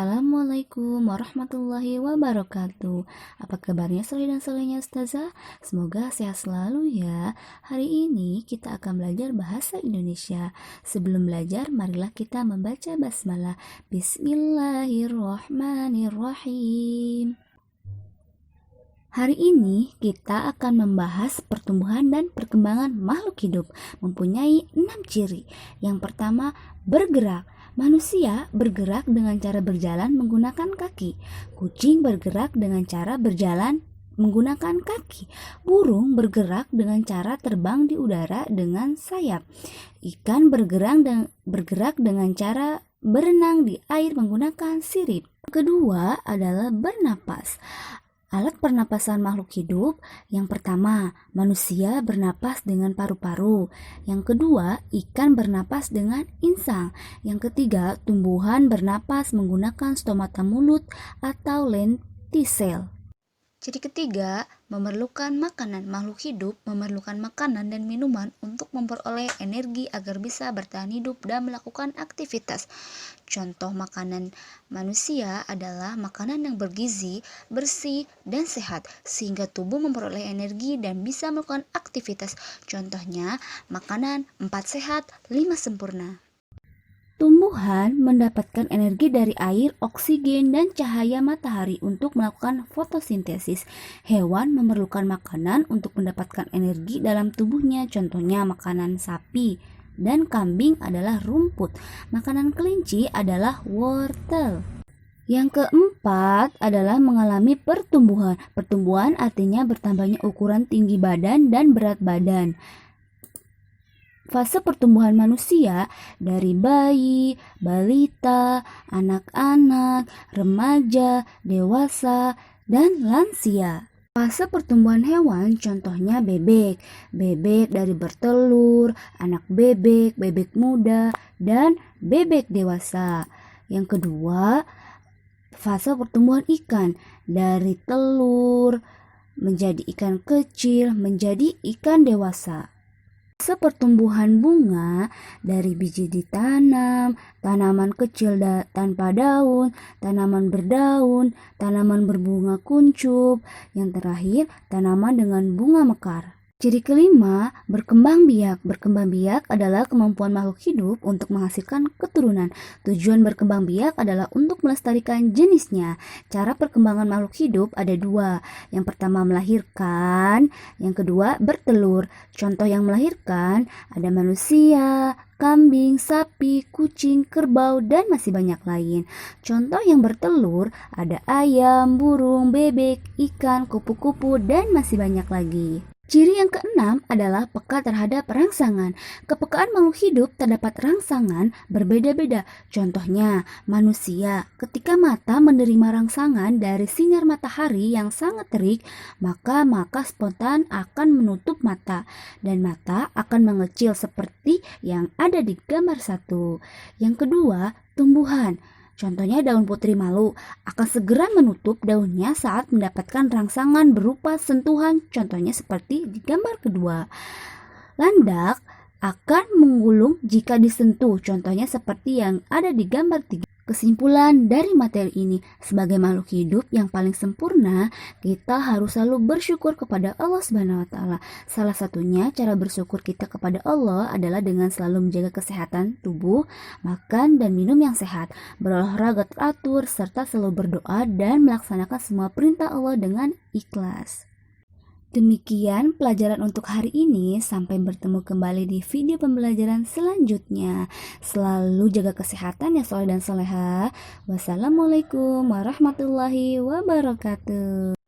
Assalamualaikum warahmatullahi wabarakatuh. Apa kabarnya soleh dan solehnya Ustazah? Semoga sehat selalu ya. Hari ini kita akan belajar bahasa Indonesia. Sebelum belajar, marilah kita membaca basmalah. Bismillahirrahmanirrahim. Hari ini kita akan membahas pertumbuhan dan perkembangan makhluk hidup. Mempunyai 6 ciri. Yang pertama, bergerak. Manusia bergerak dengan cara berjalan menggunakan kaki. Kucing bergerak dengan cara berjalan menggunakan kaki. Burung bergerak dengan cara terbang di udara dengan sayap. Ikan bergerak dengan cara berenang di air menggunakan sirip. Kedua adalah bernapas. Alat pernapasan makhluk hidup, yang pertama, manusia bernapas dengan paru-paru. Yang kedua, ikan bernapas dengan insang. Yang ketiga, tumbuhan bernapas menggunakan stomata mulut atau lentisel. Ciri ketiga, memerlukan makanan. Makhluk hidup memerlukan makanan dan minuman untuk memperoleh energi agar bisa bertahan hidup dan melakukan aktivitas. Contoh makanan manusia adalah makanan yang bergizi, bersih, dan sehat, sehingga tubuh memperoleh energi dan bisa melakukan aktivitas. Contohnya, makanan 4 sehat, 5 sempurna. Tumbuhan mendapatkan energi dari air, oksigen, dan cahaya matahari untuk melakukan fotosintesis. Hewan memerlukan makanan untuk mendapatkan energi dalam tubuhnya. Contohnya makanan sapi dan kambing adalah rumput. Makanan kelinci adalah wortel. Yang keempat adalah mengalami pertumbuhan. Pertumbuhan artinya bertambahnya ukuran tinggi badan dan berat badan. Fase pertumbuhan manusia dari bayi, balita, anak-anak, remaja, dewasa, dan lansia. Fase pertumbuhan hewan contohnya bebek. Bebek dari bertelur, anak bebek, bebek muda, dan bebek dewasa. Yang kedua, fase pertumbuhan ikan dari telur menjadi ikan kecil menjadi ikan dewasa. Fase pertumbuhan bunga dari biji ditanam, tanaman kecil tanpa daun, tanaman berdaun, tanaman berbunga kuncup, yang terakhir tanaman dengan bunga mekar. Ciri kelima, berkembang biak. Berkembang biak adalah kemampuan makhluk hidup untuk menghasilkan keturunan. Tujuan berkembang biak adalah untuk melestarikan jenisnya. Cara perkembangan makhluk hidup ada 2. Yang pertama melahirkan, yang kedua bertelur. Contoh yang melahirkan ada manusia, kambing, sapi, kucing, kerbau, dan masih banyak lain. Contoh yang bertelur ada ayam, burung, bebek, ikan, kupu-kupu, dan masih banyak lagi. Ciri yang keenam adalah peka terhadap rangsangan. Kepekaan makhluk hidup terhadap rangsangan berbeda-beda. Contohnya, manusia ketika mata menerima rangsangan dari sinar matahari yang sangat terik, maka spontan akan menutup mata dan mata akan mengecil seperti yang ada di gambar 1. Yang kedua, tumbuhan. Contohnya daun putri malu akan segera menutup daunnya saat mendapatkan rangsangan berupa sentuhan. Contohnya seperti di gambar kedua. Landak akan menggulung jika disentuh. Contohnya seperti yang ada di gambar 3. Kesimpulan dari materi ini, sebagai makhluk hidup yang paling sempurna, kita harus selalu bersyukur kepada Allah Subhanahu wa taala. Salah satunya cara bersyukur kita kepada Allah adalah dengan selalu menjaga kesehatan tubuh, makan dan minum yang sehat, berolahraga teratur, serta selalu berdoa dan melaksanakan semua perintah Allah dengan ikhlas. Demikian pelajaran untuk hari ini. Sampai bertemu kembali di video pembelajaran selanjutnya. Selalu jaga kesehatan ya soleh dan soleha. Wassalamualaikum warahmatullahi wabarakatuh.